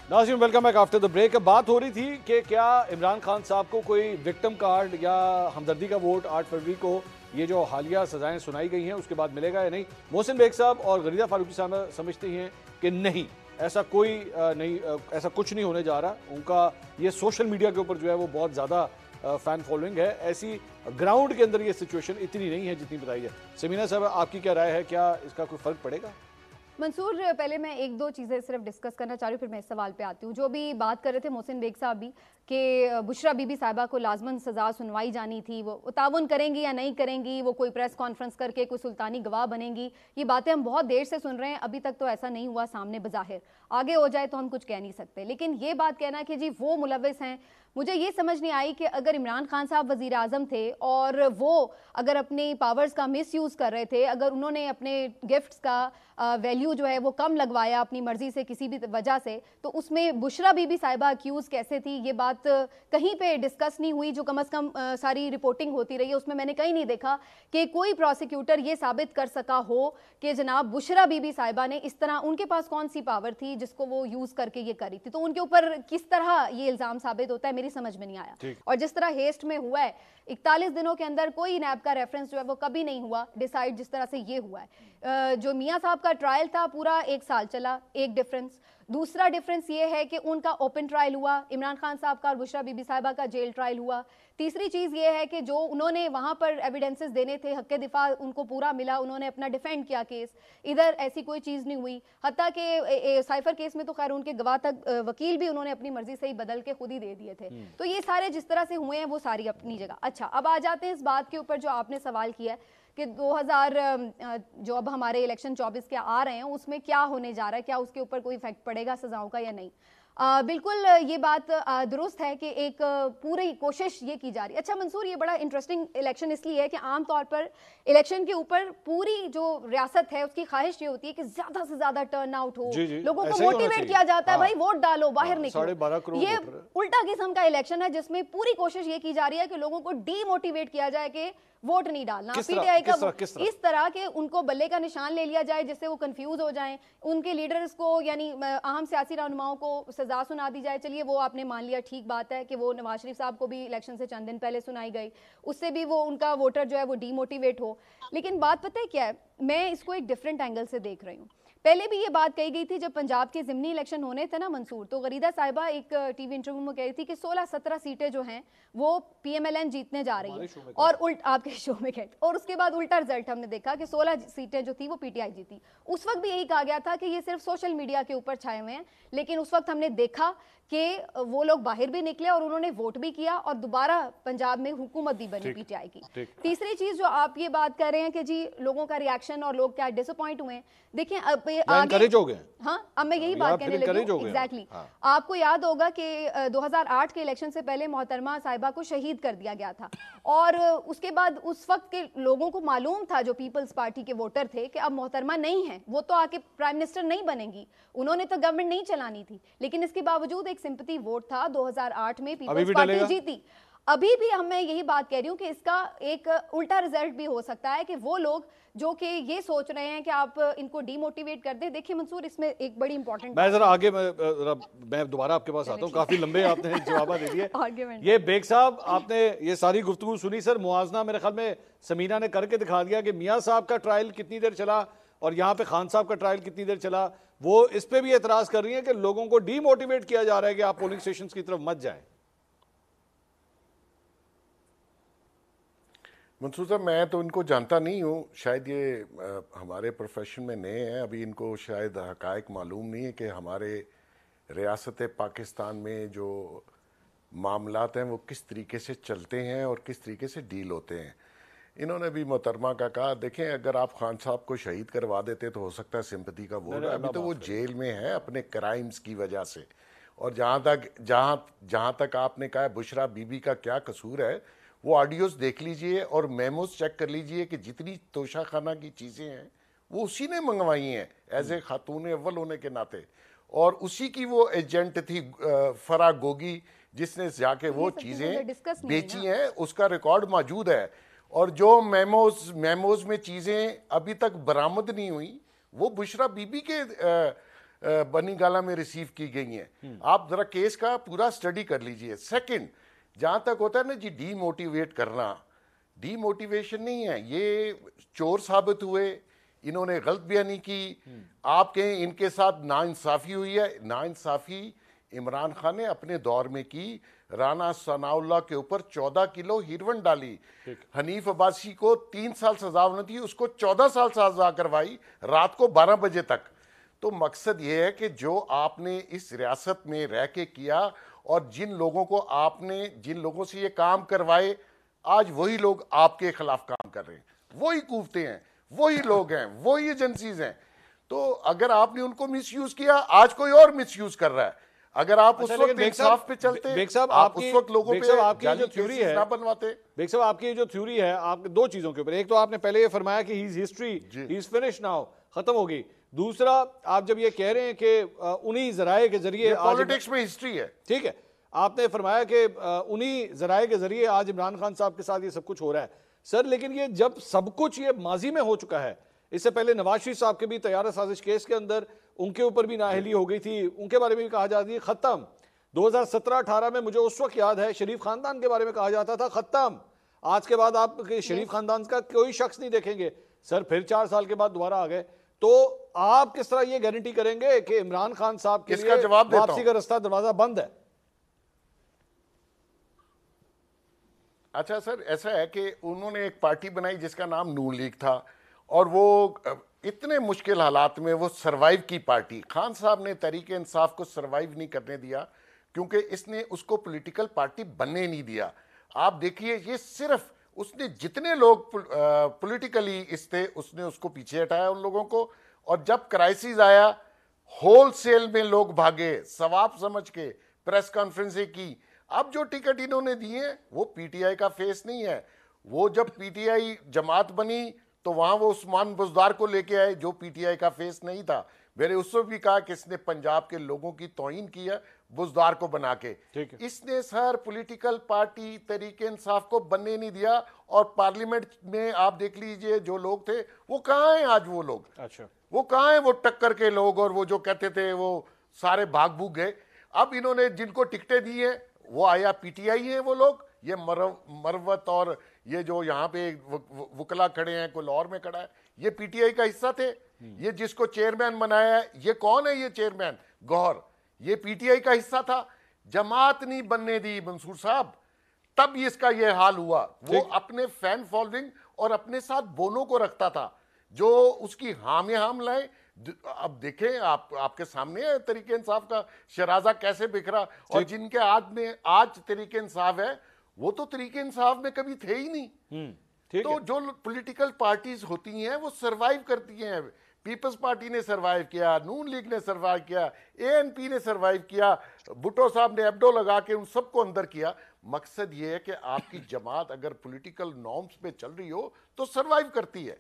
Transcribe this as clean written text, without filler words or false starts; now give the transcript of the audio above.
नाज़रीन welcome back after the break. बात हो रही थी कि क्या इमरान खान साहब को कोई विक्टिम कार्ड या हमदर्दी का वोट 8 फरवरी को ये जो हालिया सजाएं सुनाई गई हैं उसके बाद मिलेगा या नहीं। मोहसिन बेग साहब और गरीदा फारूकी साहब समझते हैं कि नहीं, ऐसा कोई नहीं, ऐसा कुछ नहीं होने जा रहा। उनका ये सोशल मीडिया के ऊपर जो है वो बहुत ज़्यादा फ़ैन फॉलोइंग है, ऐसी ग्राउंड के अंदर ये सिचुएशन इतनी नहीं है जितनी बताई है। समीना साहब, आपकी क्या राय है, क्या इसका कोई फ़र्क पड़ेगा? मंसूर, पहले मैं एक दो चीज़ें सिर्फ डिस्कस करना चाह रही हूँ, फिर मैं इस सवाल पे आती हूँ। जो भी बात कर रहे थे मोहसिन बेग साहब भी कि बुशरा बीबी साहिबा को लाजमन सज़ा सुनवाई जानी थी, वो ताउन करेंगी या नहीं करेंगी, वो कोई प्रेस कॉन्फ्रेंस करके कोई सुल्तानी गवाह बनेंगी, ये बातें हम बहुत देर से सुन रहे हैं। अभी तक तो ऐसा नहीं हुआ सामने बज़ाहिर, आगे हो जाए तो हम कुछ कह नहीं सकते। लेकिन ये बात कहना कि जी वो मुलविस हैं, मुझे ये समझ नहीं आई कि अगर इमरान खान साहब वज़ीर आज़म थे और वो अगर अपनी पावर्स का मिस यूज़ कर रहे थे, अगर उन्होंने अपने गिफ्ट्स का वैल्यू जो है वो कम लगवाया अपनी मर्जी से किसी भी वजह से, तो उसमें बुशरा बीबी साहिबा अक्यूज़ कैसे थी, ये बात कहीं पे डिस्कस नहीं हुई। जो कम अज़ कम सारी रिपोर्टिंग होती रही है उसमें मैंने कहीं नहीं देखा कि कोई प्रोसिक्यूटर ये साबित कर सका हो कि जनाब बुशरा बीबी साहिबा ने इस तरह, उनके पास कौन सी पावर थी जिसको वो यूज़ करके ये करी थी। तो उनके ऊपर किस तरह ये इल्ज़ाम साबित होता है, मेरी समझ में नहीं आया। और जिस तरह हेस्ट में हुआ है, 41 दिनों के अंदर कोई नैब का रेफरेंस जो है वो कभी नहीं हुआ डिसाइड, जिस तरह से ये हुआ है। जो मियां साहब का ट्रायल था पूरा 1 साल चला, एक डिफरेंस। दूसरा डिफरेंस ये है कि उनका ओपन ट्रायल हुआ, इमरान खान साहब का और बुशरा बीबी साहिबा का जेल ट्रायल हुआ। तीसरी चीज़ ये है कि जो उन्होंने वहाँ पर एविडेंसेस देने थे, हक़ दिफा उनको पूरा मिला, उन्होंने अपना डिफेंड किया केस। इधर ऐसी कोई चीज़ नहीं हुई, हत्ता कि साइफर केस में तो खैर उनके गवाह तक वकील भी उन्होंने अपनी मर्जी से ही बदल के खुद ही दे दिए थे। तो ये सारे जिस तरह से हुए हैं वो सारी अपनी जगह। अच्छा, अब आ जाते हैं इस बात के ऊपर जो आपने सवाल किया है कि 2000 जो अब हमारे इलेक्शन 24 के आ रहे हैं उसमें क्या होने जा रहा है, क्या उसके ऊपर कोई इफेक्ट पड़ेगा सजाओं का या नहीं। बिल्कुल ये बात दुरुस्त है कि एक पूरी कोशिश ये की जा रही है। अच्छा मंसूर, ये बड़ा इंटरेस्टिंग इलेक्शन इसलिए है कि आमतौर पर इलेक्शन के ऊपर पूरी जो रियासत है उसकी ख्वाहिश ये होती है कि ज्यादा से ज्यादा टर्न आउट हो, लोगों को मोटिवेट किया जाता है, भाई वोट डालो, बाहर निकलो। ये उल्टा किस्म का इलेक्शन है जिसमें पूरी कोशिश ये की जा रही है कि लोगों को डीमोटिवेट किया जाए कि वोट नहीं डालना। पीटीआई का इस तरह के उनको बल्ले का निशान ले लिया जाए जिससे वो कंफ्यूज हो जाएं, उनके लीडर्स को यानी अहम सियासी रहनुमाओं को सजा सुना दी जाए। चलिए वो आपने मान लिया, ठीक बात है कि वो नवाज शरीफ साहब को भी इलेक्शन से चंद दिन पहले सुनाई गई, उससे भी वो उनका वोटर जो है वो डीमोटिवेट हो। लेकिन बात पता है क्या है, मैं इसको एक डिफरेंट एंगल से देख रही हूँ। पहले भी ये बात कही गई थी जब पंजाब के ज़िमनी इलेक्शन होने थे ना मंसूर, तो गरीदा साहिबा एक टीवी इंटरव्यू में कह रही थी कि 16-17 सीटें जो हैं वो पीएमएलएन जीतने जा रही है, और आपके शो में कहे, और उसके बाद उल्टा रिजल्ट हमने देखा कि 16 सीटें जो थी वो पीटीआई जीती। उस वक्त भी यही कहा गया था कि ये सिर्फ सोशल मीडिया के ऊपर छाए हुए हैं, लेकिन उस वक्त हमने देखा कि वो लोग बाहर भी निकले और उन्होंने वोट भी किया और दोबारा पंजाब में हुकूमत भी बनी पीटीआई की। तीसरी चीज जो आप ये बात कर रहे हैं कि जी लोगों का रिएक्शन और लोग क्या डिसअपॉइंट हुए, देखिए अब आगे हो गए। हाँ, अब मैं यही बात कहने लगी हूं। एग्जैक्टली, आपको याद होगा कि 2008 के इलेक्शन से पहले मोहतरमा साहिबा को शहीद कर दिया गया था, और उसके बाद उस वक्त के लोगों को मालूम था, जो पीपल्स पार्टी के वोटर थे, कि अब मोहतरमा नहीं है, वो तो आके प्राइम मिनिस्टर नहीं बनेंगी, उन्होंने तो गवर्नमेंट नहीं चलानी थी, लेकिन इसके बावजूद एक सिंपैथी वोट था 2008 में, पीपल्स पार्टी जीती। अभी भी मैं यही बात कह रही हूँ कि इसका एक उल्टा रिजल्ट भी हो सकता है कि वो लोग जो कि ये सोच रहे हैं कि आप इनको डीमोटिवेट कर दें। देखिए मंसूर, इसमें एक बड़ी इंपॉर्टेंट, मैं जरा आगे मैं दोबारा आपके पास आता हूँ, काफी लंबे आपने जवाब दे दिए। ये बेग साहब, आपने ये सारी गुफ्तगू सुनी, सर मुआवजना मेरे ख्याल में समीना ने करके दिखा दिया कि मियाँ साहब का ट्रायल कितनी देर चला और यहाँ पे खान साहब का ट्रायल कितनी देर चला। वो इस पे भी एतराज कर रही है कि लोगों को डीमोटिवेट किया जा रहा है कि आप पोलिंग स्टेशन की तरफ मत जाएं। मंसूर साहब, मैं तो इनको जानता नहीं हूँ, शायद ये हमारे प्रोफेशन में नए हैं, अभी इनको शायद हकायक मालूम नहीं है कि हमारे रियासत पाकिस्तान में जो मामलात हैं वो किस तरीके से चलते हैं और किस तरीके से डील होते हैं। इन्होंने भी मोहतरमा का कहा, देखें अगर आप खान साहब को शहीद करवा देते तो हो सकता है सिंपैथी का वोट, अभी तो वो जेल में है अपने क्राइम्स की वजह से। और जहाँ तक आपने कहा बुशरा बीबी का क्या कसूर है, वो ऑडियोज देख लीजिए और मेमोज चेक कर लीजिए कि जितनी तोशाखाना की चीज़ें हैं वो उसी ने मंगवाई हैं एज ए खातून अव्वल होने के नाते, और उसी की वो एजेंट थी फरा गोगी जिसने जाके वो चीज़ें बेची हैं, उसका रिकॉर्ड मौजूद है। और जो मेमोज में चीज़ें अभी तक बरामद नहीं हुई वो बुशरा बीबी के बनी गाला में रिसीव की गई हैं। आप जरा केस का पूरा स्टडी कर लीजिए। सेकंड, जहां तक होता है ना जी डीमोटिवेट करना, डीमोटिवेशन नहीं है, ये चोर साबित हुए, इन्होंने गलत बयानी की, आपके इनके साथ नाइंसाफी हुई है। नाइंसाफी इमरान खान ने अपने दौर में की, राना सनाउल्लाह के ऊपर 14 किलो हीरोइन डाली, हनीफ अब्बासी को 3 साल सजा होनी थी, उसको 14 साल सजा करवाई, रात को 12 बजे तक। तो मकसद ये है कि जो आपने इस रियासत में रह के किया और जिन लोगों को आपने, जिन लोगों से ये काम करवाए, आज वही लोग आपके खिलाफ काम कर रहे हैं, वही कूफते हैं, वही लोग हैं, वही एजेंसीज हैं। तो अगर आपने उनको मिसयूज किया, आज कोई और मिसयूज कर रहा है। अगर आप उस वक्त इंसाफ पे चलते, बेग साहब आप उस वक्त लोगों पे आपकी जो थ्योरी है ना बनवाते। बेग साहब आपकी जो थ्योरी है, आप दो चीजों के ऊपर, एक तो आपने पहले ये फरमाया कि he is history, he is finish now, खत्म हो गई। दूसरा, आप जब ये कह रहे हैं कि उन्हीं जराए के जरिए पॉलिटिक्स में हिस्ट्री है, ठीक है, आपने फरमाया कि उन्हीं जराए के जरिए आज इमरान खान साहब के साथ ये सब कुछ हो रहा है सर, लेकिन ये जब सब कुछ ये माजी में हो चुका है, इससे पहले नवाज शरीफ साहब के भी तैयारा साजिश केस के अंदर उनके ऊपर भी नाअहली हो गई थी, उनके बारे में भी कहा जाती है खत्म। 2017-18 में मुझे उस वक्त याद है शरीफ खानदान के बारे में कहा जाता था खत्म। आज के बाद आप शरीफ खानदान का कोई शख्स नहीं देखेंगे सर, फिर 4 साल के बाद दोबारा आ गए। तो आप किस तरह ये गारंटी करेंगे कि इमरान खान साहब के लिए वापसी का रास्ता, दरवाजा बंद है? अच्छा सर, ऐसा है कि उन्होंने एक पार्टी बनाई जिसका नाम नून लीग था, और वो इतने मुश्किल हालात में वो सरवाइव की पार्टी। खान साहब ने तहरीके इंसाफ को सरवाइव नहीं करने दिया, क्योंकि इसने उसको पॉलिटिकल पार्टी बनने नहीं दिया। आप देखिए, ये सिर्फ उसने जितने लोग पॉलिटिकली इस थे, उसने उसको पीछे हटाया उन लोगों को, और जब क्राइसिस आया होलसेल में लोग भागे, सवाब समझ के प्रेस कॉन्फ्रेंसें की। अब जो टिकट इन्होंने दिए वो पीटीआई का फेस नहीं है। वो जब पीटीआई जमात बनी तो वहां वो उस्मान बुज़दार को लेके आए, जो पीटीआई का फेस नहीं था। मैंने उससे भी कहा कि इसने पंजाब के लोगों की तौहीन की है बुज़दार को बना के। इसने सर पॉलिटिकल पार्टी तरीके इंसाफ को बनने नहीं दिया, और पार्लियामेंट में आप देख लीजिए जो लोग थे वो कहाँ हैं आज, वो लोग अच्छा वो कहाँ हैं, वो टक्कर के लोग, और वो जो कहते थे वो सारे भाग भूग गए। अब इन्होंने जिनको टिकटें दी हैं वो आया पीटीआई हैं वो लोग, ये मरवत और ये जो यहाँ पे वकला खड़े हैं, कोई लाहौर में खड़ा है, ये पीटीआई का हिस्सा थे। ये जिसको चेयरमैन बनाया है, ये कौन है, ये चेयरमैन गौहर, ये पीटीआई का हिस्सा था। जमात नहीं बनने दी मंसूर साहब, तब इसका ये हाल हुआ। वो अपने फैन फॉलोइंग और अपने साथ बोनों को रखता था, जो उसकी हामी हाम लाए। अब देखें, आपके सामने है तरीके इंसाफ का शराजा कैसे बिखरा, और जिनके आज तरीके इंसाफ है, वो तो तरीके इंसाफ में कभी थे ही नहीं। तो जो पॉलिटिकल पार्टीज होती हैं वो सरवाइव करती हैं। पीपल्स पार्टी ने सरवाइव किया, नून लीग ने सरवाइव किया, एएनपी ने सरवाइव किया, भुट्टो साहब ने एब्डो लगा के उन सबको अंदर किया। मकसद ये है कि आपकी जमात अगर पॉलिटिकल नॉर्म्स पे चल रही हो तो सरवाइव करती है।